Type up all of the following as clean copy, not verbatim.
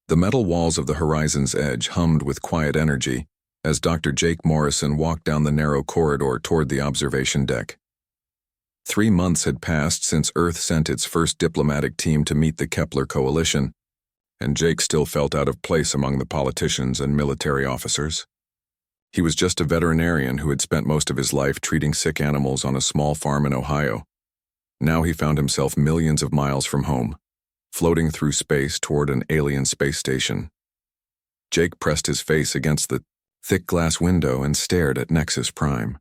The metal walls of the horizon's edge hummed with quiet energy as Dr. Jake Morrison walked down the narrow corridor toward the observation deck. 3 months had passed since Earth sent its first diplomatic team to meet the Kepler coalition, and Jake still felt out of place among the politicians and military officers. He was just a veterinarian who had spent most of his life treating sick animals on a small farm in Ohio. Now he found himself millions of miles from home, floating through space toward an alien space station. Jake pressed his face against the thick glass window and stared at Nexus Prime.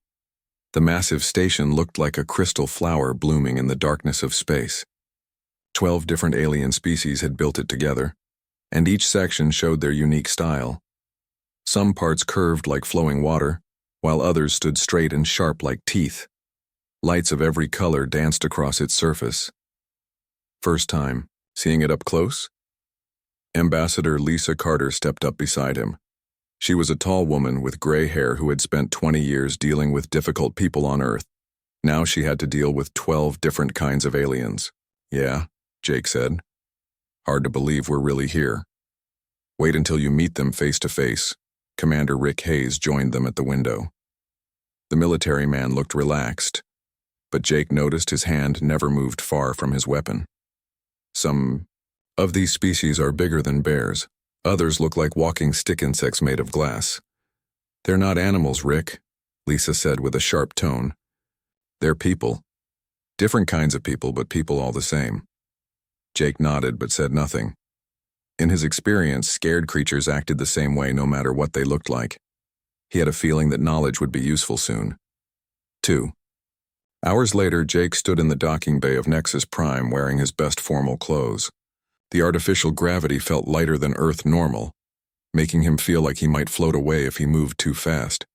The massive station looked like a crystal flower blooming in the darkness of space. 12 different alien species had built it together, and each section showed their unique style. Some parts curved like flowing water, while others stood straight and sharp like teeth. Lights of every color danced across its surface. First time seeing it up close? Ambassador Lisa Carter stepped up beside him. She was a tall woman with gray hair who had spent 20 years dealing with difficult people on Earth. Now she had to deal with 12 different kinds of aliens. Yeah, Jake said. Hard to believe we're really here. Wait until you meet them face to face. Commander Rick Hayes joined them at the window. The military man looked relaxed, but Jake noticed his hand never moved far from his weapon. Some of these species are bigger than bears. Others look like walking stick insects made of glass. They're not animals, Rick, Lisa said with a sharp tone. They're people. Different kinds of people, but people all the same. Jake nodded but said nothing. In his experience, scared creatures acted the same way no matter what they looked like. He had a feeling that knowledge would be useful soon. 2 hours later, Jake stood in the docking bay of Nexus Prime wearing his best formal clothes. The artificial gravity felt lighter than Earth normal, making him feel like he might float away if he moved too fast.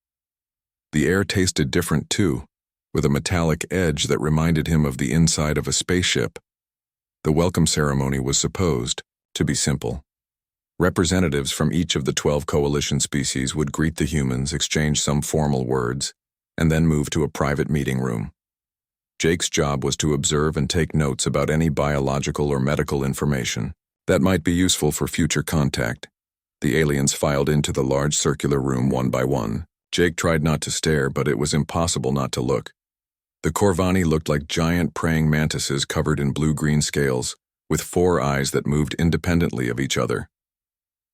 The air tasted different too, with a metallic edge that reminded him of the inside of a spaceship. The welcome ceremony was supposed to be simple. Representatives from each of the 12 coalition species would greet the humans, exchange some formal words, and then move to a private meeting room. Jake's job was to observe and take notes about any biological or medical information that might be useful for future contact. The aliens filed into the large circular room one by one. Jake tried not to stare, but it was impossible not to look. The Corvani looked like giant praying mantises covered in blue-green scales, with 4 eyes that moved independently of each other.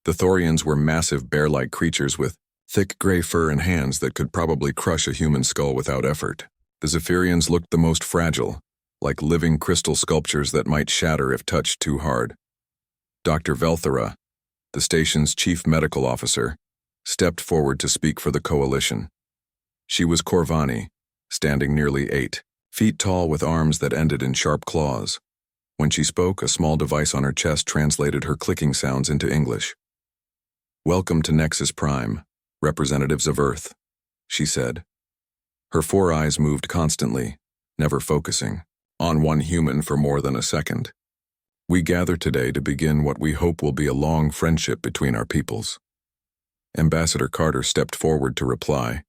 The Thorians were massive bear-like creatures with thick gray fur and hands that could probably crush a human skull without effort. The Zephyrians looked the most fragile, like living crystal sculptures that might shatter if touched too hard. Dr. Velthera, the station's chief medical officer, stepped forward to speak for the coalition. She was Corvani, standing nearly 8 feet tall with arms that ended in sharp claws. When she spoke, a small device on her chest translated her clicking sounds into English. "Welcome to Nexus Prime, representatives of Earth," she said. Her 4 eyes moved constantly, never focusing on one human for more than a second. "We gather today to begin what we hope will be a long friendship between our peoples." Ambassador Carter stepped forward to reply,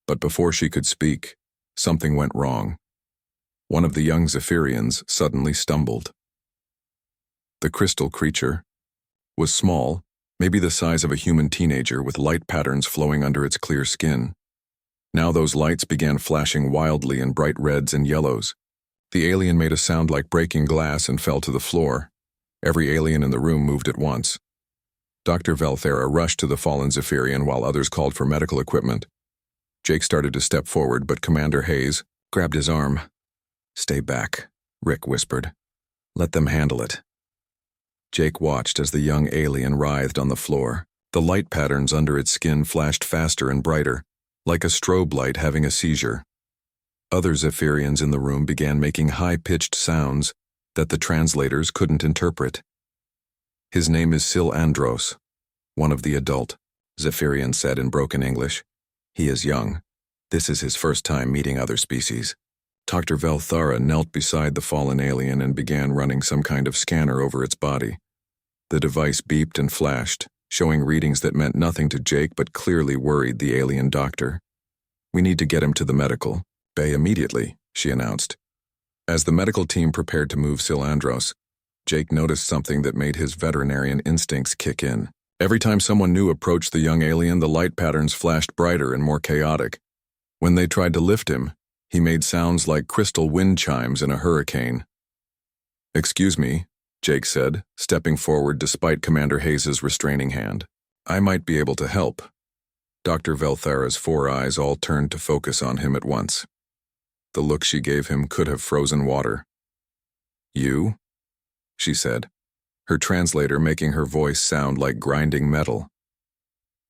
but before she could speak, something went wrong. One of the young Zephyrians suddenly stumbled. The crystal creature was small, maybe the size of a human teenager, with light patterns flowing under its clear skin. Now those lights began flashing wildly in bright reds and yellows. The alien made a sound like breaking glass and fell to the floor. Every alien in the room moved at once. Dr. Velthera rushed to the fallen Zephyrian while others called for medical equipment. Jake started to step forward, but Commander Hayes grabbed his arm. "Stay back," Rick whispered. "Let them handle it." Jake watched as the young alien writhed on the floor. The light patterns under its skin flashed faster and brighter, like a strobe light having a seizure. Other Zephyrians in the room began making high-pitched sounds that the translators couldn't interpret. "His name is Sil Andros, one of the adult," Zephyrian said in broken English. "He is young. This is his first time meeting other species." Dr. Velthera knelt beside the fallen alien and began running some kind of scanner over its body. The device beeped and flashed, showing readings that meant nothing to Jake but clearly worried the alien doctor. "We need to get him to the medical bay immediately," she announced. As the medical team prepared to move Sil Andros, Jake noticed something that made his veterinarian instincts kick in. Every time someone new approached the young alien, the light patterns flashed brighter and more chaotic. When they tried to lift him, he made sounds like crystal wind chimes in a hurricane. "Excuse me," Jake said, stepping forward despite Commander Hayes' restraining hand. "I might be able to help." Dr. Velthera's 4 eyes all turned to focus on him at once. The look she gave him could have frozen water. "You?" she said, her translator making her voice sound like grinding metal.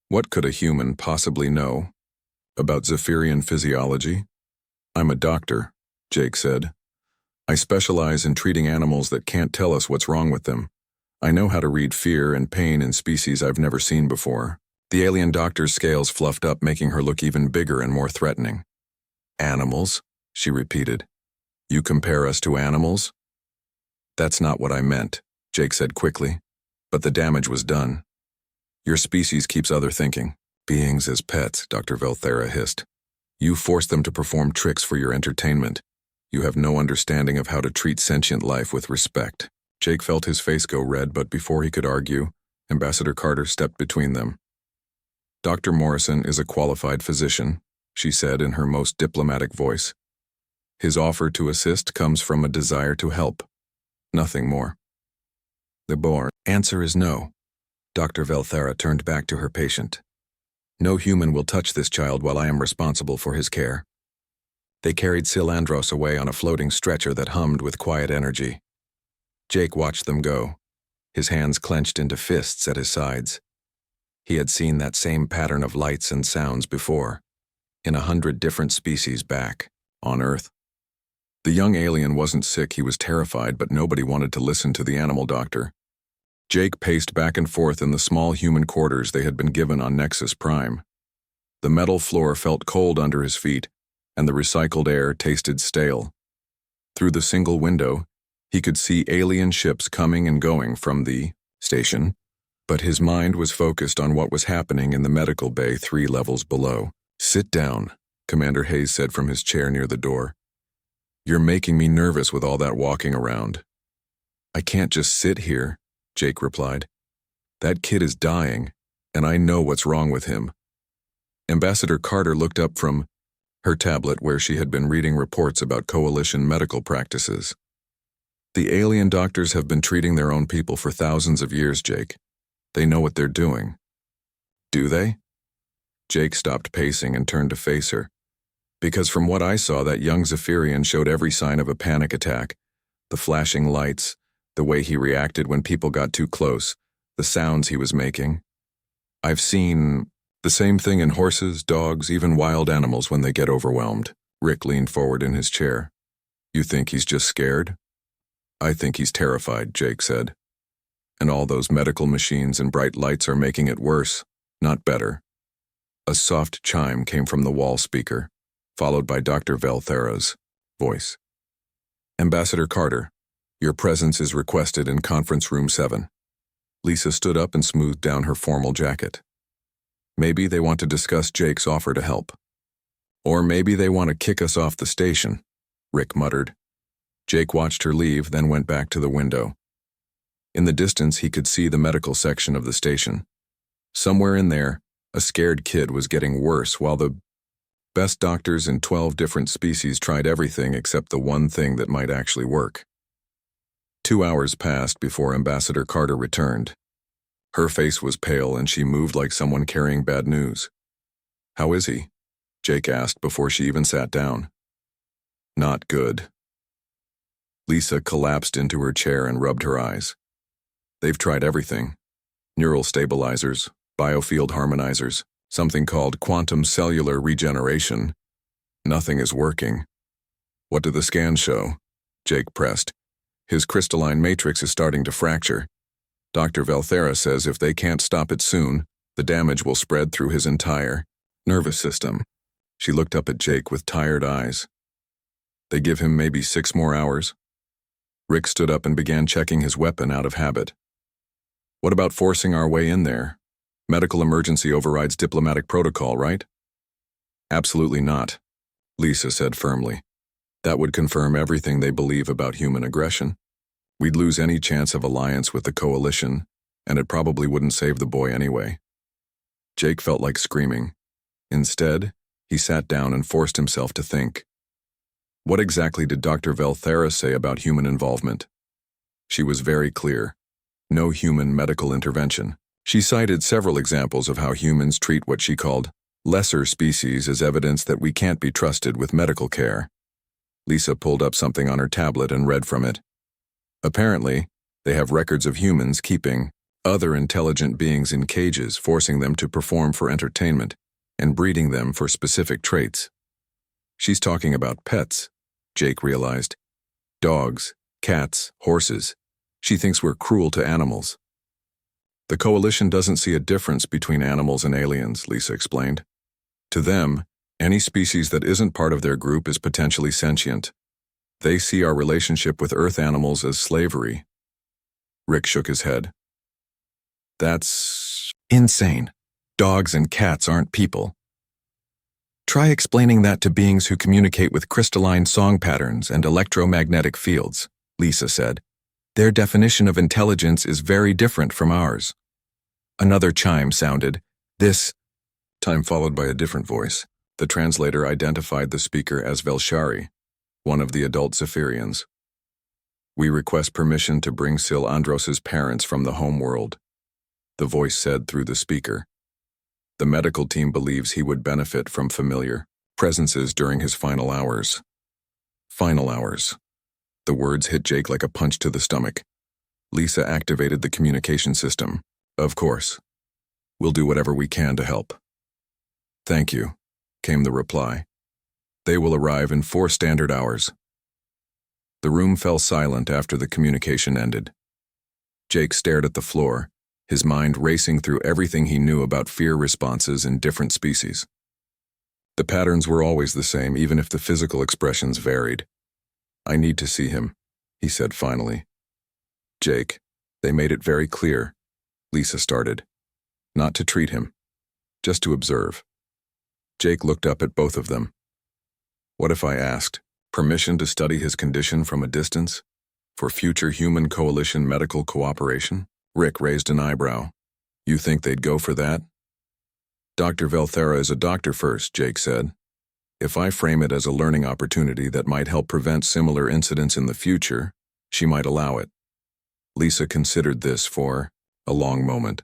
What could a human possibly know about Zephyrian physiology? "I'm a doctor," Jake said. "I specialize in treating animals that can't tell us what's wrong with them. I know how to read fear and pain in species I've never seen before." The alien doctor's scales fluffed up, making her look even bigger and more threatening. "Animals?" she repeated. "You compare us to animals?" "That's not what I meant," Jake said quickly. "But the damage was done. Your species keeps other thinking beings as pets," Dr. Velthera hissed. "You force them to perform tricks for your entertainment. You have no understanding of how to treat sentient life with respect." Jake felt his face go red, but before he could argue, Ambassador Carter stepped between them. "Dr. Morrison is a qualified physician," she said in her most diplomatic voice. "His offer to assist comes from a desire to help. Nothing more." The answer is no. Dr. Velthera turned back to her patient. "No human will touch this child while I am responsible for his care." They carried Silandros away on a floating stretcher that hummed with quiet energy. Jake watched them go, his hands clenched into fists at his sides. He had seen that same pattern of lights and sounds before, in 100 different species back on Earth. The young alien wasn't sick, he was terrified, but nobody wanted to listen to the animal doctor. Jake paced back and forth in the small human quarters they had been given on Nexus Prime. The metal floor felt cold under his feet, and the recycled air tasted stale. Through the single window, he could see alien ships coming and going from the station, but his mind was focused on what was happening in the medical bay 3 levels below. "Sit down," Commander Hayes said from his chair near the door. "You're making me nervous with all that walking around." "I can't just sit here," Jake replied. "That kid is dying, and I know what's wrong with him." Ambassador Carter looked up from her tablet where she had been reading reports about coalition medical practices. "The alien doctors have been treating their own people for thousands of years, Jake. They know what they're doing." "Do they?" Jake stopped pacing and turned to face her. "Because from what I saw, that young Zephyrian showed every sign of a panic attack. The flashing lights, the way he reacted when people got too close, the sounds he was making. I've seen the same thing in horses, dogs, even wild animals when they get overwhelmed." Rick leaned forward in his chair. "You think he's just scared?" "I think he's terrified," Jake said. "And all those medical machines and bright lights are making it worse, not better." A soft chime came from the wall speaker, followed by Dr. Velthera's voice. "Ambassador Carter, your presence is requested in conference room 7. Lisa stood up and smoothed down her formal jacket. "Maybe they want to discuss Jake's offer to help. Or maybe they want to kick us off the station," Rick muttered. Jake watched her leave, then went back to the window. In the distance, he could see the medical section of the station. Somewhere in there, a scared kid was getting worse while the best doctors in 12 different species tried everything except the one thing that might actually work. 2 hours passed before Ambassador Carter returned. Her face was pale and she moved like someone carrying bad news. "How is he?" Jake asked before she even sat down. "Not good." Lisa collapsed into her chair and rubbed her eyes. "They've tried everything. Neural stabilizers, biofield harmonizers, something called quantum cellular regeneration. Nothing is working." "What do the scans show?" Jake pressed. "His crystalline matrix is starting to fracture. Dr. Velthera says if they can't stop it soon, the damage will spread through his entire nervous system." She looked up at Jake with tired eyes. "They give him maybe 6 more hours?" Rick stood up and began checking his weapon out of habit. "What about forcing our way in there? Medical emergency overrides diplomatic protocol, right?" "Absolutely not," Lisa said firmly. "That would confirm everything they believe about human aggression." We'd lose any chance of alliance with the coalition, and it probably wouldn't save the boy anyway. Jake felt like screaming. Instead, he sat down and forced himself to think. What exactly did Dr. Valthera say about human involvement? She was very clear. No human medical intervention. She cited several examples of how humans treat what she called lesser species as evidence that we can't be trusted with medical care. Lisa pulled up something on her tablet and read from it. Apparently, they have records of humans keeping other intelligent beings in cages, forcing them to perform for entertainment, and breeding them for specific traits. She's talking about pets, Jake realized. Dogs, cats, horses. She thinks we're cruel to animals. The coalition doesn't see a difference between animals and aliens, Lisa explained. To them, any species that isn't part of their group is potentially sentient. They see our relationship with Earth animals as slavery. Rick shook his head. That's insane. Dogs and cats aren't people. Try explaining that to beings who communicate with crystalline song patterns and electromagnetic fields, Lisa said. Their definition of intelligence is very different from ours. Another chime sounded. This time followed by a different voice. The translator identified the speaker as Velshari, one of the adult Zephyrians. We request permission to bring Sil Andros's parents from the homeworld, the voice said through the speaker. The medical team believes he would benefit from familiar presences during his final hours. Final hours. The words hit Jake like a punch to the stomach. Lisa activated the communication system. Of course. We'll do whatever we can to help. Thank you, came the reply. They will arrive in 4 standard hours. The room fell silent after the communication ended. Jake stared at the floor, his mind racing through everything he knew about fear responses in different species. The patterns were always the same, even if the physical expressions varied. I need to see him, he said finally. Jake, they made it very clear, Lisa started. Not to treat him, just to observe. Jake looked up at both of them. What if I asked permission to study his condition from a distance? For future human coalition medical cooperation? Rick raised an eyebrow. You think they'd go for that? Dr. Valthera is a doctor first, Jake said. If I frame it as a learning opportunity that might help prevent similar incidents in the future, she might allow it. Lisa considered this for a long moment.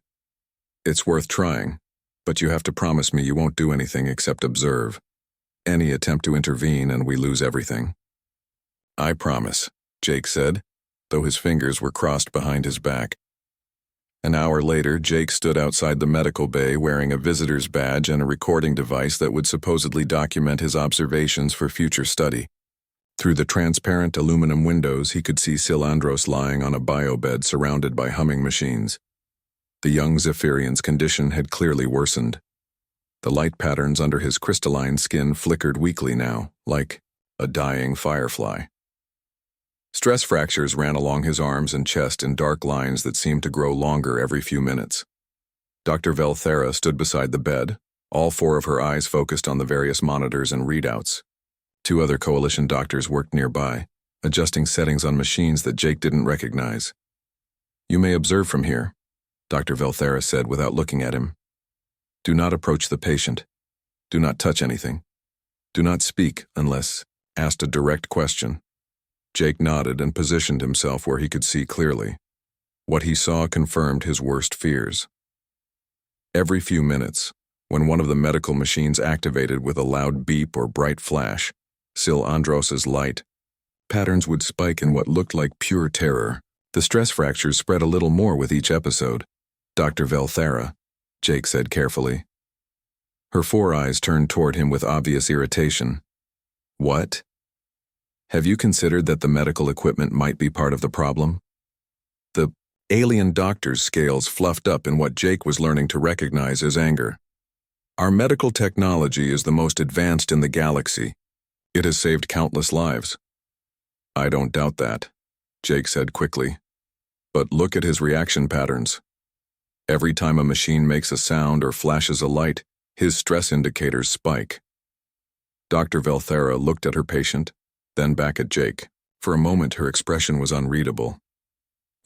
It's worth trying, but you have to promise me you won't do anything except observe. Any attempt to intervene and we lose everything. I promise, Jake said, though his fingers were crossed behind his back. An hour later, Jake stood outside the medical bay wearing a visitor's badge and a recording device that would supposedly document his observations for future study. Through the transparent aluminum windows, he could see Sil Andros lying on a biobed surrounded by humming machines. The young Zephyrian's condition had clearly worsened. The light patterns under his crystalline skin flickered weakly now, like a dying firefly. Stress fractures ran along his arms and chest in dark lines that seemed to grow longer every few minutes. Dr. Valthera stood beside the bed, all 4 of her eyes focused on the various monitors and readouts. 2 other coalition doctors worked nearby, adjusting settings on machines that Jake didn't recognize. You may observe from here, Dr. Valthera said without looking at him. Do not approach the patient. Do not touch anything. Do not speak unless asked a direct question. Jake nodded and positioned himself where he could see clearly. What he saw confirmed his worst fears. Every few minutes, when one of the medical machines activated with a loud beep or bright flash, Sil Andros's light, patterns would spike in what looked like pure terror. The stress fractures spread a little more with each episode. Dr. Valthera, Jake said carefully. Her 4 eyes turned toward him with obvious irritation. What? Have you considered that the medical equipment might be part of the problem? The alien doctor's scales fluffed up in what Jake was learning to recognize as anger. Our medical technology is the most advanced in the galaxy. It has saved countless lives. I don't doubt that, Jake said quickly. But look at his reaction patterns. Every time a machine makes a sound or flashes a light, his stress indicators spike. Dr. Valthera looked at her patient, then back at Jake. For a moment, her expression was unreadable.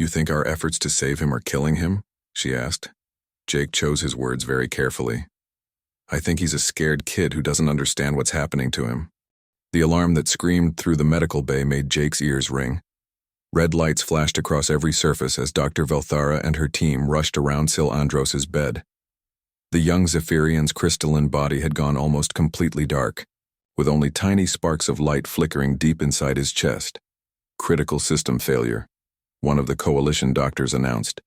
You think our efforts to save him are killing him? She asked. Jake chose his words very carefully. I think he's a scared kid who doesn't understand what's happening to him. The alarm that screamed through the medical bay made Jake's ears ring. Red lights flashed across every surface as Dr. Velthara and her team rushed around Sil Andros's bed. The young Zephyrian's crystalline body had gone almost completely dark, with only tiny sparks of light flickering deep inside his chest. Critical system failure, one of the coalition doctors announced.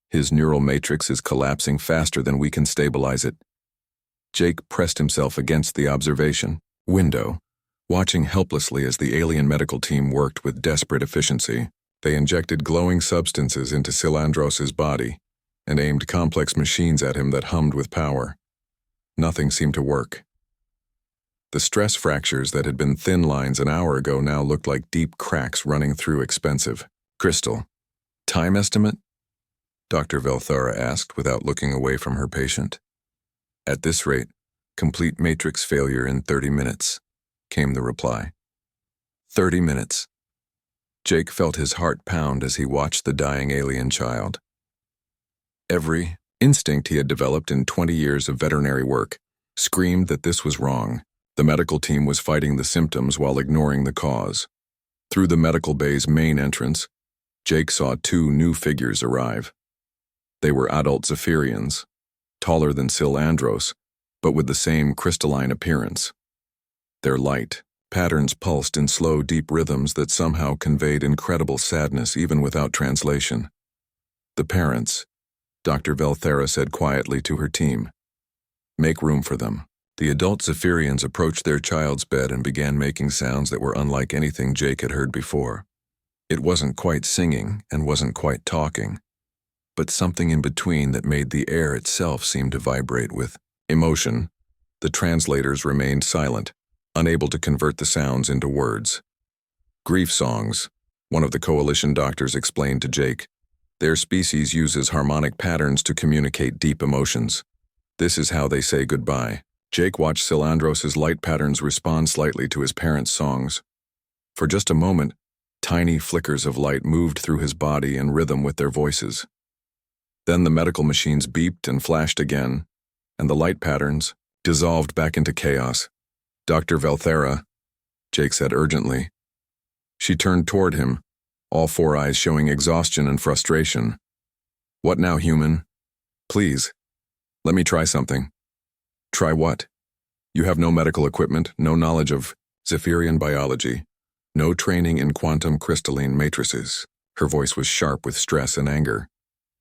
His neural matrix is collapsing faster than we can stabilize it. Jake pressed himself against the observation window, watching helplessly as the alien medical team worked with desperate efficiency. They injected glowing substances into Sil Andros's body and aimed complex machines at him that hummed with power. Nothing seemed to work. The stress fractures that had been thin lines an hour ago now looked like deep cracks running through expensive crystal. Time estimate? Dr. Velthara asked without looking away from her patient. At this rate, complete matrix failure in 30 minutes, came the reply. 30 minutes. Jake felt his heart pound as he watched the dying alien child. Every instinct he had developed in 20 years of veterinary work screamed that this was wrong. The medical team was fighting the symptoms while ignoring the cause. Through the medical bay's main entrance, Jake saw two new figures arrive. They were adult Zephyrians, taller than Sil Andros, but with the same crystalline appearance. Their light patterns pulsed in slow, deep rhythms that somehow conveyed incredible sadness even without translation. The parents, Dr. Velthara said quietly to her team. Make room for them. The adult Zephyrians approached their child's bed and began making sounds that were unlike anything Jake had heard before. It wasn't quite singing and wasn't quite talking, but something in between that made the air itself seem to vibrate with emotion. The translators remained silent, unable to convert the sounds into words. Grief songs, one of the coalition doctors explained to Jake. Their species uses harmonic patterns to communicate deep emotions. This is how they say goodbye. Jake watched Sil Andros's light patterns respond slightly to his parents' songs. For just a moment, tiny flickers of light moved through his body in rhythm with their voices. Then the medical machines beeped and flashed again, and the light patterns dissolved back into chaos. Dr. Velthara, Jake said urgently. She turned toward him, all four eyes showing exhaustion and frustration. What now, human? Please, let me try something. Try what? You have no medical equipment, no knowledge of Zephyrian biology, no training in quantum crystalline matrices. Her voice was sharp with stress and anger.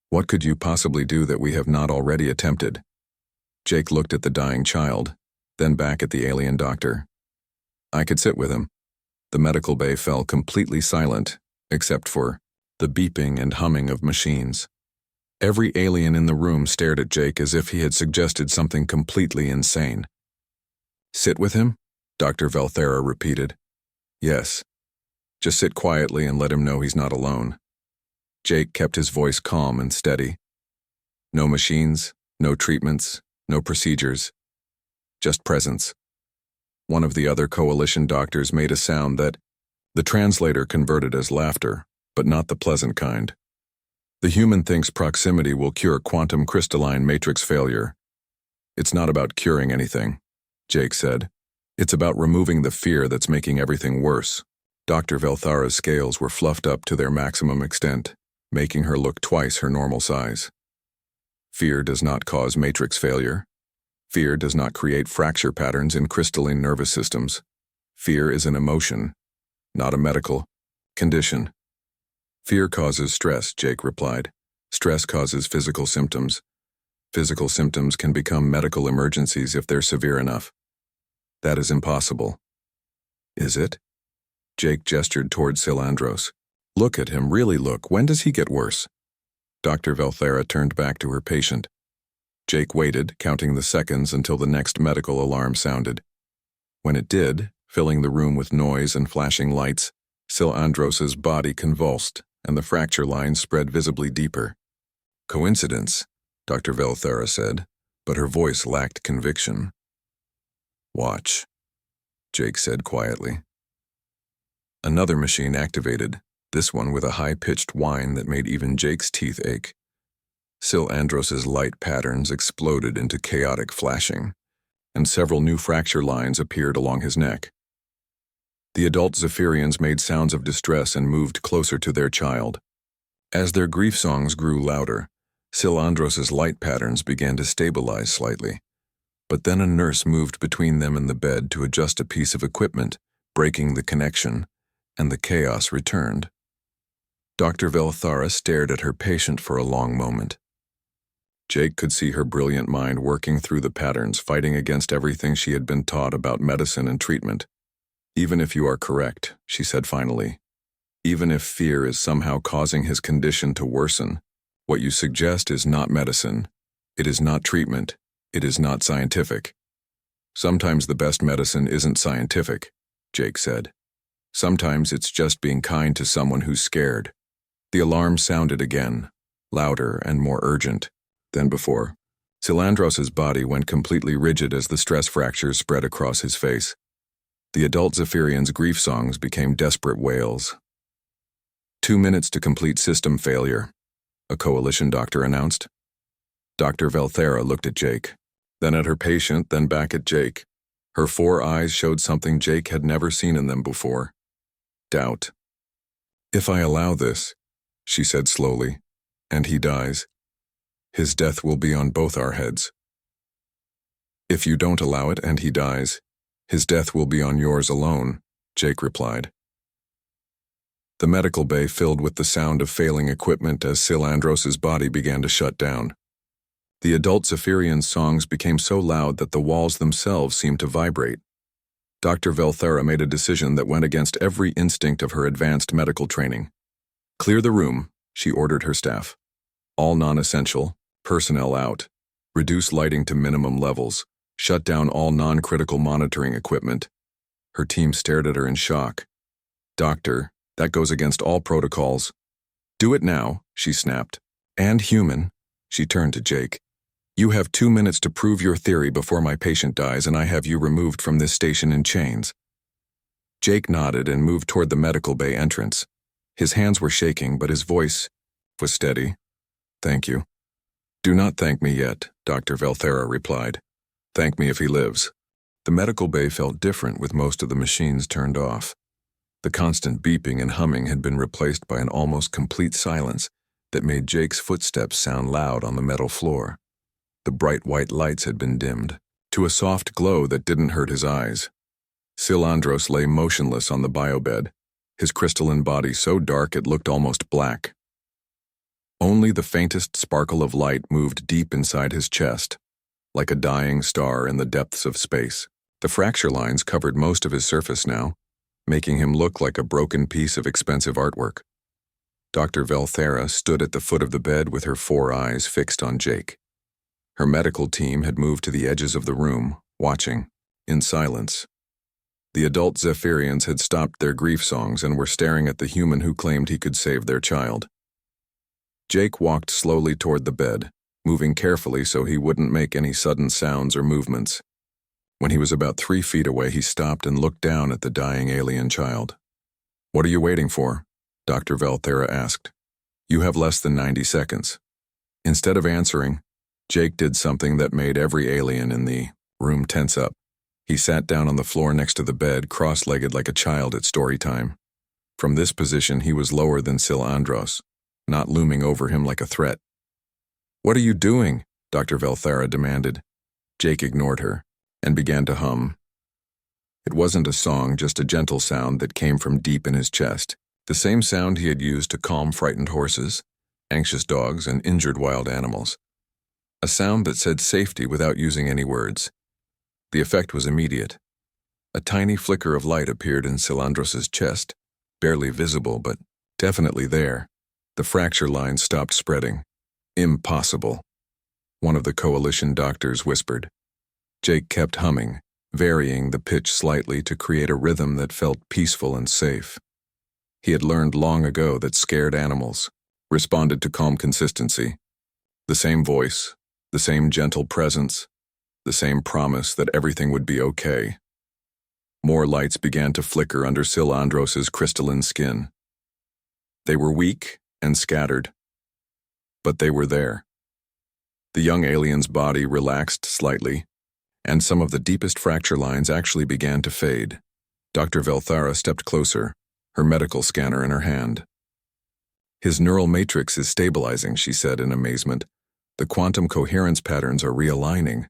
What could you possibly do that we have not already attempted? Jake looked at the dying child, then back at the alien doctor. I could sit with him. The medical bay fell completely silent, except for the beeping and humming of machines. Every alien in the room stared at Jake as if he had suggested something completely insane. Sit with him? Dr. Velthara repeated. Yes. Just sit quietly and let him know he's not alone. Jake kept his voice calm and steady. No machines, no treatments, no procedures. Just presence. One of the other coalition doctors made a sound that the translator converted as laughter, but not the pleasant kind. The human thinks proximity will cure quantum crystalline matrix failure. It's not about curing anything, Jake said. It's about removing the fear that's making everything worse. Dr. Velthara's scales were fluffed up to their maximum extent, making her look twice her normal size. Fear does not cause matrix failure. Fear does not create fracture patterns in crystalline nervous systems. Fear is an emotion, not a medical condition. Fear causes stress, Jake replied. Stress causes physical symptoms. Physical symptoms can become medical emergencies if they're severe enough. That is impossible. Is it? Jake gestured toward Sil Andros. Look at him, really look. When does he get worse? Dr. Velthara turned back to her patient. Jake waited, counting the seconds until the next medical alarm sounded. When it did, filling the room with noise and flashing lights, Sil Andros's body convulsed, and the fracture lines spread visibly deeper. Coincidence, Dr. Velthara said, but her voice lacked conviction. Watch, Jake said quietly. Another machine activated, this one with a high-pitched whine that made even Jake's teeth ache. Sil Andros's light patterns exploded into chaotic flashing, and several new fracture lines appeared along his neck. The adult Zephyrians made sounds of distress and moved closer to their child. As their grief songs grew louder, Sil Andros's light patterns began to stabilize slightly. But then a nurse moved between them and the bed to adjust a piece of equipment, breaking the connection, and the chaos returned. Dr. Velthara stared at her patient for a long moment. Jake could see her brilliant mind working through the patterns, fighting against everything she had been taught about medicine and treatment. "Even if you are correct," she said finally, "even if fear is somehow causing his condition to worsen, what you suggest is not medicine. It is not treatment. It is not scientific." "Sometimes the best medicine isn't scientific," Jake said. "Sometimes it's just being kind to someone who's scared." The alarm sounded again, louder and more urgent than before. Sil Andros's body went completely rigid as the stress fractures spread across his face. The adult Zephyrian's grief songs became desperate wails. 2 minutes to complete system failure, a coalition doctor announced. Dr. Velthara looked at Jake, then at her patient, then back at Jake. Her 4 eyes showed something Jake had never seen in them before: doubt. "If I allow this," she said slowly, "and he dies, his death will be on both our heads. If you don't allow it and he dies, his death will be on yours alone," Jake replied. The medical bay filled with the sound of failing equipment as Sil Andros's body began to shut down. The adult Zephyrian's songs became so loud that the walls themselves seemed to vibrate. Dr. Velthara made a decision that went against every instinct of her advanced medical training. "Clear the room," she ordered her staff. "All non-essential, personnel out. Reduce lighting to minimum levels. Shut down all non-critical monitoring equipment." Her team stared at her in shock. "Doctor, that goes against all protocols." "Do it now," she snapped. "And human," she turned to Jake. "You have 2 minutes to prove your theory before my patient dies, and I have you removed from this station in chains." Jake nodded and moved toward the medical bay entrance. His hands were shaking, but his voice was steady. "Thank you." "Do not thank me yet," Dr. Velthara replied. "Thank me if he lives." The medical bay felt different with most of the machines turned off. The constant beeping and humming had been replaced by an almost complete silence that made Jake's footsteps sound loud on the metal floor. The bright white lights had been dimmed to a soft glow that didn't hurt his eyes. Sil Andros lay motionless on the biobed, his crystalline body so dark it looked almost black. Only the faintest sparkle of light moved deep inside his chest, like a dying star in the depths of space. The fracture lines covered most of his surface now, making him look like a broken piece of expensive artwork. Dr. Velthara stood at the foot of the bed with her 4 eyes fixed on Jake. Her medical team had moved to the edges of the room, watching, in silence. The adult Zephyrians had stopped their grief songs and were staring at the human who claimed he could save their child. Jake walked slowly toward the bed, moving carefully so he wouldn't make any sudden sounds or movements. When he was about 3 feet away, he stopped and looked down at the dying alien child. "What are you waiting for?" Dr. Velthara asked. "You have less than 90 seconds. Instead of answering, Jake did something that made every alien in the room tense up. He sat down on the floor next to the bed, cross-legged like a child at story time. From this position, he was lower than Sil Andros, not looming over him like a threat. "What are you doing?" Dr. Velthara demanded. Jake ignored her and began to hum. It wasn't a song, just a gentle sound that came from deep in his chest, the same sound he had used to calm frightened horses, anxious dogs, and injured wild animals. A sound that said safety without using any words. The effect was immediate. A tiny flicker of light appeared in Sil Andros's chest, barely visible but definitely there. The fracture lines stopped spreading. "Impossible," one of the coalition doctors whispered. Jake kept humming, varying the pitch slightly to create a rhythm that felt peaceful and safe. He had learned long ago that scared animals responded to calm consistency. The same voice, the same gentle presence, the same promise that everything would be okay. More lights began to flicker under Sil Andros's crystalline skin. They were weak and scattered, but they were there. The young alien's body relaxed slightly, and some of the deepest fracture lines actually began to fade. Dr. Velthara stepped closer, her medical scanner in her hand. "His neural matrix is stabilizing," she said in amazement. "The quantum coherence patterns are realigning."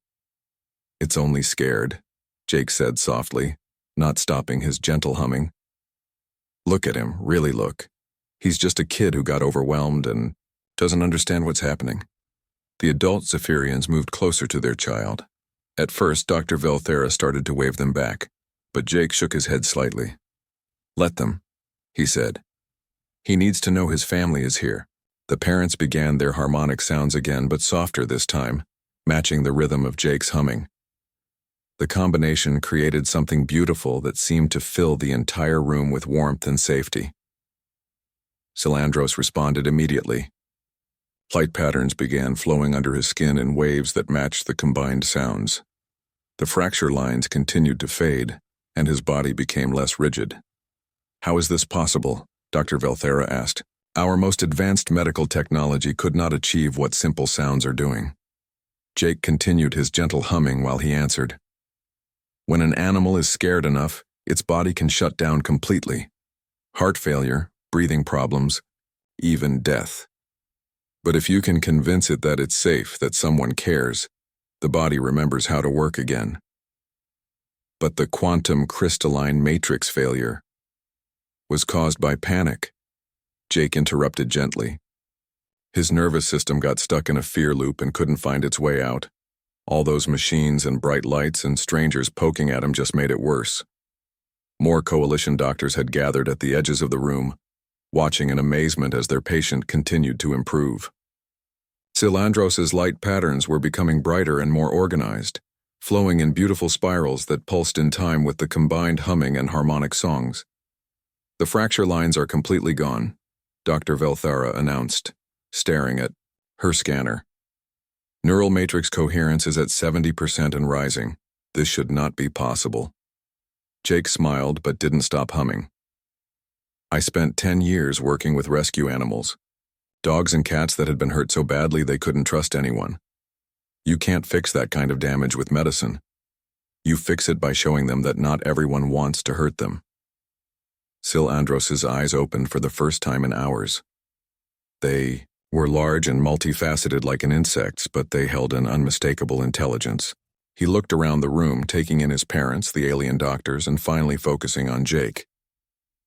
"It's only scared," Jake said softly, not stopping his gentle humming. "Look at him, really look. He's just a kid who got overwhelmed and doesn't understand what's happening." The adult Zephyrians moved closer to their child. At first, Dr. Velthara started to wave them back, but Jake shook his head slightly. "Let them," he said. "He needs to know his family is here." The parents began their harmonic sounds again, but softer this time, matching the rhythm of Jake's humming. The combination created something beautiful that seemed to fill the entire room with warmth and safety. Silandros responded immediately. Light patterns began flowing under his skin in waves that matched the combined sounds. The fracture lines continued to fade, and his body became less rigid. "How is this possible?" Dr. Velthara asked. "Our most advanced medical technology could not achieve what simple sounds are doing." Jake continued his gentle humming while he answered. "When an animal is scared enough, its body can shut down completely. Heart failure, breathing problems, even death. But if you can convince it that it's safe, that someone cares, the body remembers how to work again." But the quantum crystalline matrix failure was caused by panic, Jake interrupted gently. His nervous system got stuck in a fear loop and couldn't find its way out. All those machines and bright lights and strangers poking at him just made it worse. More coalition doctors had gathered at the edges of the room, watching in amazement as their patient continued to improve. Silandros's light patterns were becoming brighter and more organized, flowing in beautiful spirals that pulsed in time with the combined humming and harmonic songs. "The fracture lines are completely gone," Dr. Velthara announced, staring at her scanner. "Neural matrix coherence is at 70% and rising. This should not be possible." Jake smiled but didn't stop humming. "I spent 10 years working with rescue animals. Dogs and cats that had been hurt so badly they couldn't trust anyone. You can't fix that kind of damage with medicine. You fix it by showing them that not everyone wants to hurt them." Silandros's eyes opened for the first time in hours. They were large and multifaceted like an insect's, but they held an unmistakable intelligence. He looked around the room, taking in his parents, the alien doctors, and finally focusing on Jake.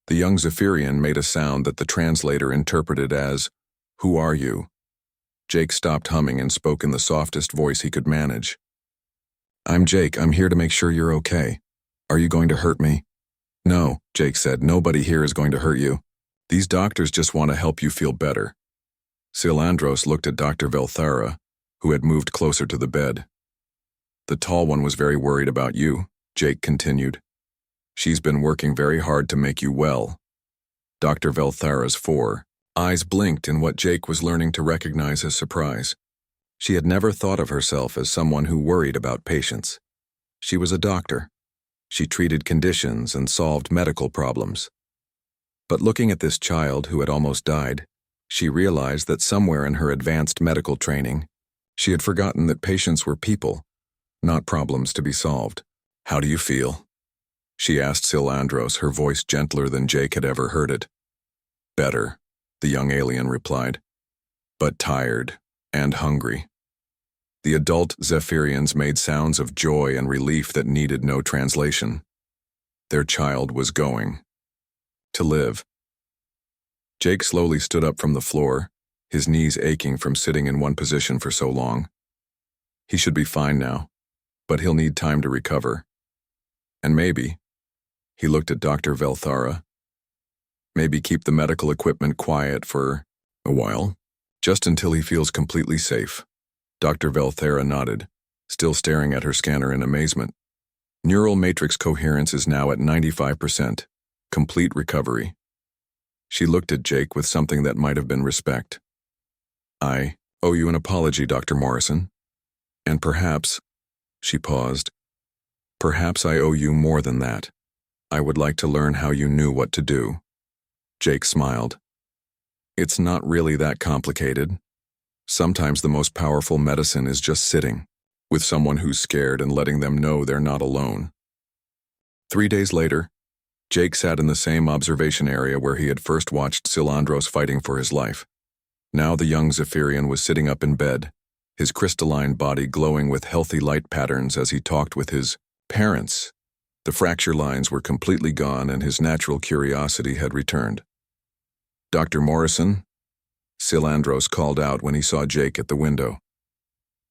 The young Zephyrian made a sound that the translator interpreted as, "Who are you?" Jake stopped humming and spoke in the softest voice he could manage. "I'm Jake. I'm here to make sure you're okay. Are you going to hurt me?" "No," Jake said. "Nobody here is going to hurt you. These doctors just want to help you feel better." Silandros looked at Dr. Velthara, who had moved closer to the bed. "The tall one was very worried about you," Jake continued. "She's been working very hard to make you well." Dr. Velthara's eyes blinked in what Jake was learning to recognize as surprise. She had never thought of herself as someone who worried about patients. She was a doctor. She treated conditions and solved medical problems. But looking at this child who had almost died, she realized that somewhere in her advanced medical training, she had forgotten that patients were people, not problems to be solved. "How do you feel?" she asked Silandros, her voice gentler than Jake had ever heard it. "Better," the young alien replied, "but tired and hungry." The adult Zephyrians made sounds of joy and relief that needed no translation. Their child was going to live. Jake slowly stood up from the floor, his knees aching from sitting in one position for so long. He should be fine now, but he'll need time to recover. And maybe, he looked at Dr. Velthara, maybe keep the medical equipment quiet for a while, just until he feels completely safe. Dr. Velthara nodded, still staring at her scanner in amazement. Neural matrix coherence is now at 95%. Complete recovery. She looked at Jake with something that might have been respect. "I owe you an apology, Dr. Morrison. And perhaps," she paused, "perhaps I owe you more than that. I would like to learn how you knew what to do." Jake smiled. It's not really that complicated. Sometimes the most powerful medicine is just sitting with someone who's scared and letting them know they're not alone. 3 days later, Jake sat in the same observation area where he had first watched Silandros fighting for his life. Now the young Zephyrian was sitting up in bed, his crystalline body glowing with healthy light patterns as he talked with his parents. The fracture lines were completely gone and his natural curiosity had returned. "Dr. Morrison?" Silandros called out when he saw Jake at the window.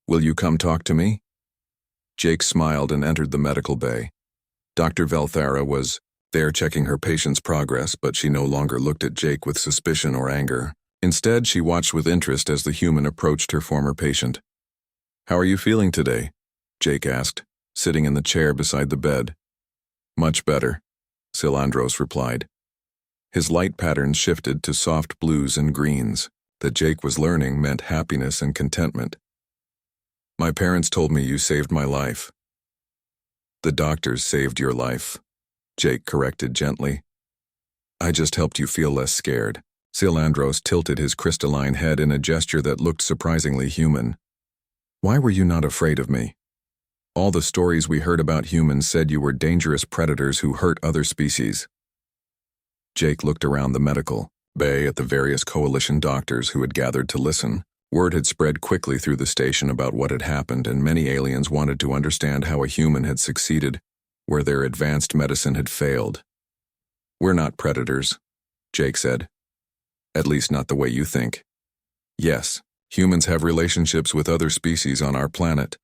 "Will you come talk to me?" Jake smiled and entered the medical bay. Dr. Velthara was there checking her patient's progress, but she no longer looked at Jake with suspicion or anger. Instead, she watched with interest as the human approached her former patient. "How are you feeling today?" Jake asked, sitting in the chair beside the bed. "Much better," Silandros replied. His light patterns shifted to soft blues and greens that Jake was learning meant happiness and contentment. "My parents told me you saved my life." "The doctors saved your life," Jake corrected gently. "I just helped you feel less scared." Silandros tilted his crystalline head in a gesture that looked surprisingly human. "Why were you not afraid of me? All the stories we heard about humans said you were dangerous predators who hurt other species." Jake looked around the medical bay at the various coalition doctors who had gathered to listen. Word had spread quickly through the station about what had happened, and many aliens wanted to understand how a human had succeeded where their advanced medicine had failed. "We're not predators," Jake said. "At least not the way you think. Yes, humans have relationships with other species on our planet,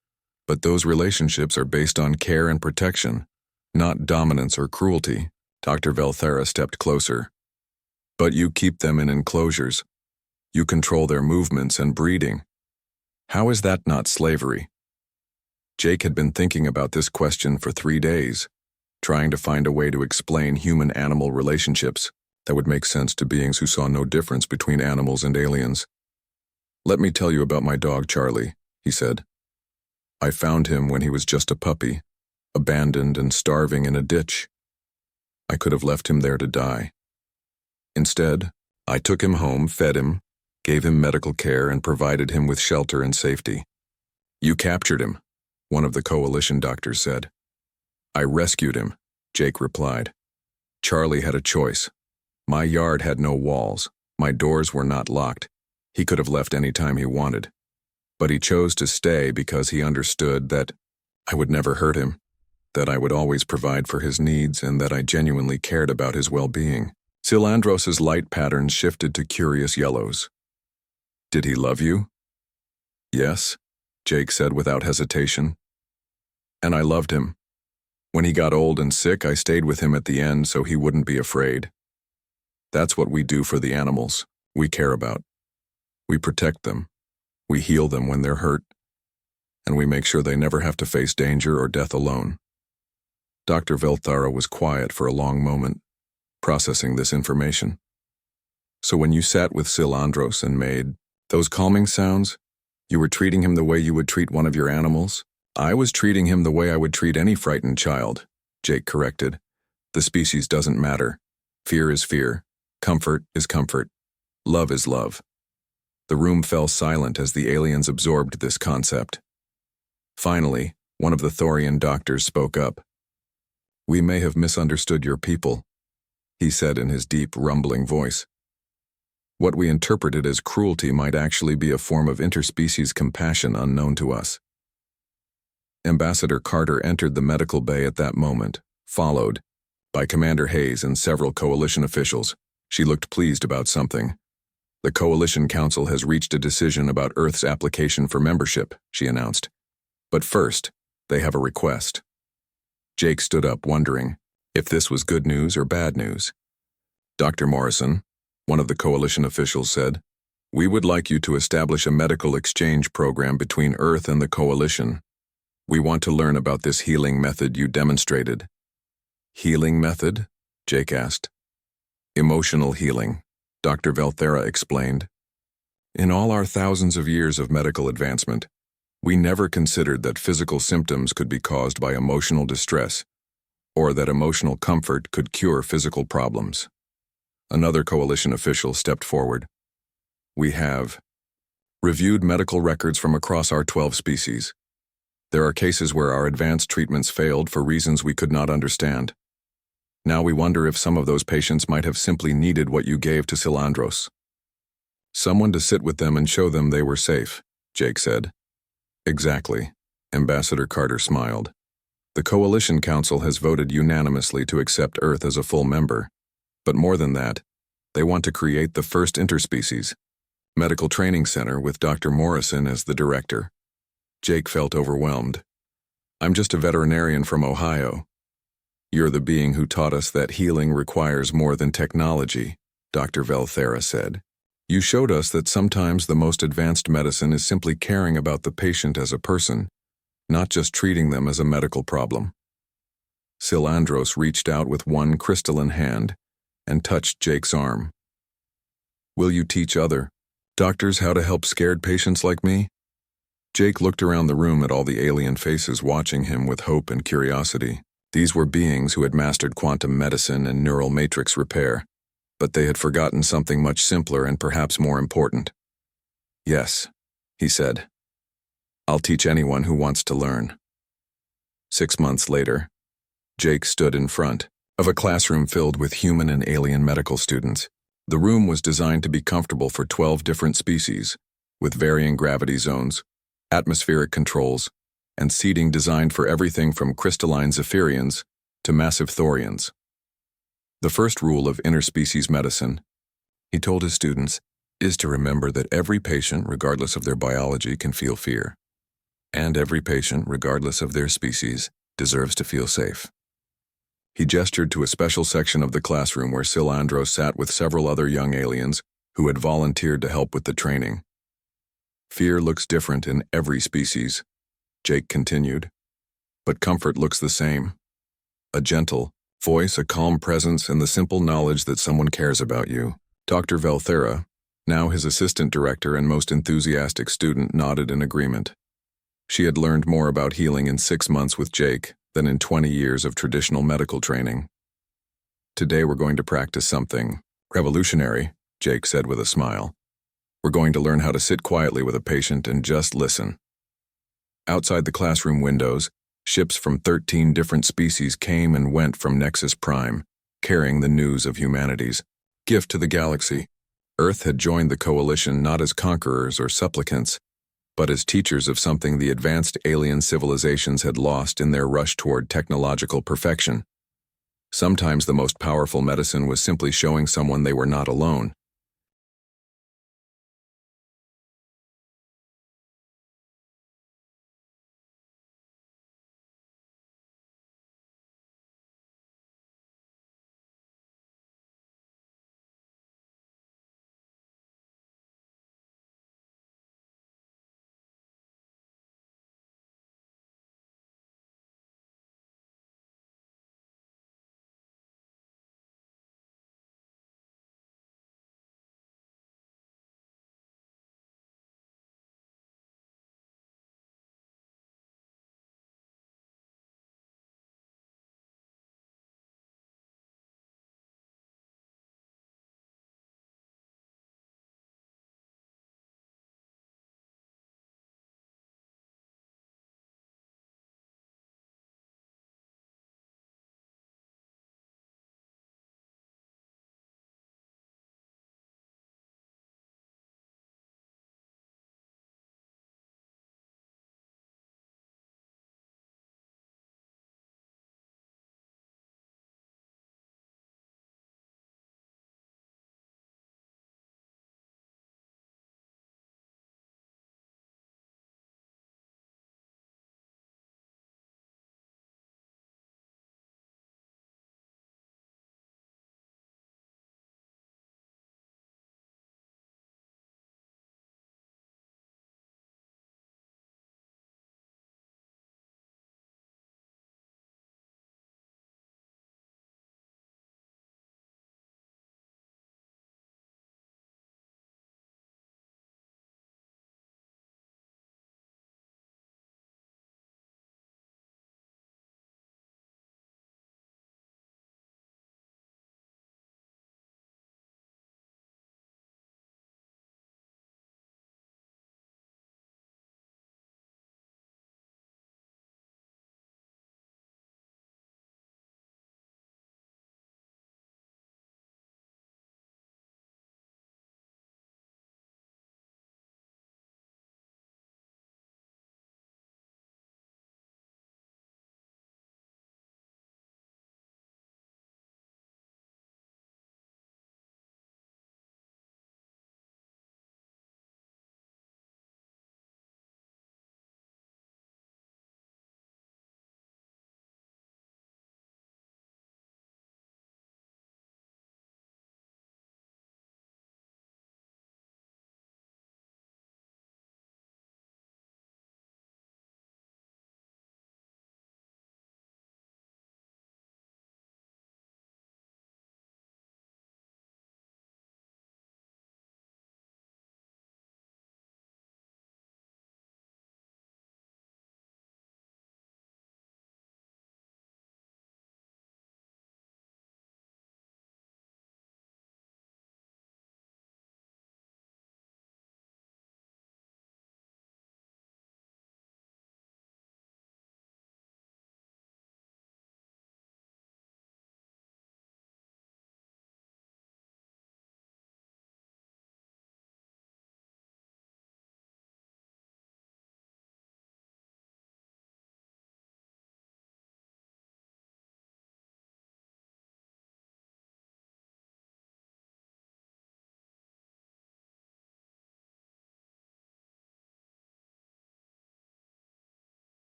but those relationships are based on care and protection, not dominance or cruelty." Dr. Velthara stepped closer. "But you keep them in enclosures. You control their movements and breeding. How is that not slavery?" Jake had been thinking about this question for 3 days, trying to find a way to explain human-animal relationships that would make sense to beings who saw no difference between animals and aliens. "Let me tell you about my dog Charlie," he said. "I found him when he was just a puppy, abandoned and starving in a ditch. I could have left him there to die. Instead, I took him home, fed him, gave him medical care, and provided him with shelter and safety." "You captured him," one of the coalition doctors said. "I rescued him," Jake replied. "Charlie had a choice. My yard had no walls. My doors were not locked. He could have left any time he wanted. But he chose to stay because he understood that I would never hurt him, that I would always provide for his needs, and that I genuinely cared about his well-being." Silandros's light patterns shifted to curious yellows. "Did he love you?" "Yes," Jake said without hesitation. "And I loved him. When he got old and sick, I stayed with him at the end so he wouldn't be afraid. That's what we do for the animals we care about. We protect them, we heal them when they're hurt, and we make sure they never have to face danger or death alone." Dr. Velthara was quiet for a long moment, processing this information. "So when you sat with Silandros and made those calming sounds, you were treating him the way you would treat one of your animals?" "I was treating him the way I would treat any frightened child," Jake corrected. "The species doesn't matter. Fear is fear. Comfort is comfort. Love is love." The room fell silent as the aliens absorbed this concept. Finally, one of the Thorian doctors spoke up. "We may have misunderstood your people," he said in his deep, rumbling voice. "What we interpreted as cruelty might actually be a form of interspecies compassion unknown to us." Ambassador Carter entered the medical bay at that moment, followed by Commander Hayes and several coalition officials. She looked pleased about something. "The Coalition Council has reached a decision about Earth's application for membership," she announced. "But first, they have a request." Jake stood up, wondering if this was good news or bad news. "Dr. Morrison," one of the coalition officials said, "we would like you to establish a medical exchange program between Earth and the Coalition. We want to learn about this healing method you demonstrated." "Healing method?" Jake asked. "Emotional healing," Dr. Velthara explained. "In all our thousands of years of medical advancement, we never considered that physical symptoms could be caused by emotional distress, or that emotional comfort could cure physical problems." Another coalition official stepped forward. We have reviewed medical records from across our 12 species. There are cases where our advanced treatments failed for reasons we could not understand. Now we wonder if some of those patients might have simply needed what you gave to Silandros. Someone to sit with them and show them they were safe, Jake said. Exactly, Ambassador Carter smiled. The Coalition Council has voted unanimously to accept Earth as a full member. But more than that, they want to create the first interspecies medical training center with Dr. Morrison as the director. Jake felt overwhelmed. I'm just a veterinarian from Ohio. You're the being who taught us that healing requires more than technology, Dr. Valthera said. You showed us that sometimes the most advanced medicine is simply caring about the patient as a person, not just treating them as a medical problem. Silandros reached out with one crystalline hand and touched Jake's arm. Will you teach other doctors how to help scared patients like me? Jake looked around the room at all the alien faces watching him with hope and curiosity. These were beings who had mastered quantum medicine and neural matrix repair, but they had forgotten something much simpler and perhaps more important. Yes, he said. I'll teach anyone who wants to learn. 6 months later, Jake stood in front of a classroom filled with human and alien medical students. The room was designed to be comfortable for 12 different species, with varying gravity zones, atmospheric controls, and seating designed for everything from crystalline Zephyrians to massive Thorians. The first rule of interspecies medicine, he told his students, is to remember that every patient, regardless of their biology, can feel fear. And every patient, regardless of their species, deserves to feel safe. He gestured to a special section of the classroom where Silandros sat with several other young aliens who had volunteered to help with the training. Fear looks different in every species, Jake continued, but comfort looks the same. A gentle voice, a calm presence, and the simple knowledge that someone cares about you. Dr. Valthera, now his assistant director and most enthusiastic student, nodded in agreement. She had learned more about healing in 6 months with Jake than in 20 years of traditional medical training. Today we're going to practice something revolutionary, Jake said with a smile. We're going to learn how to sit quietly with a patient and just listen. Outside the classroom windows, ships from 13 different species came and went from Nexus Prime, carrying the news of humanity's gift to the galaxy. Earth had joined the coalition not as conquerors or supplicants, but as teachers of something the advanced alien civilizations had lost in their rush toward technological perfection. Sometimes the most powerful medicine was simply showing someone they were not alone.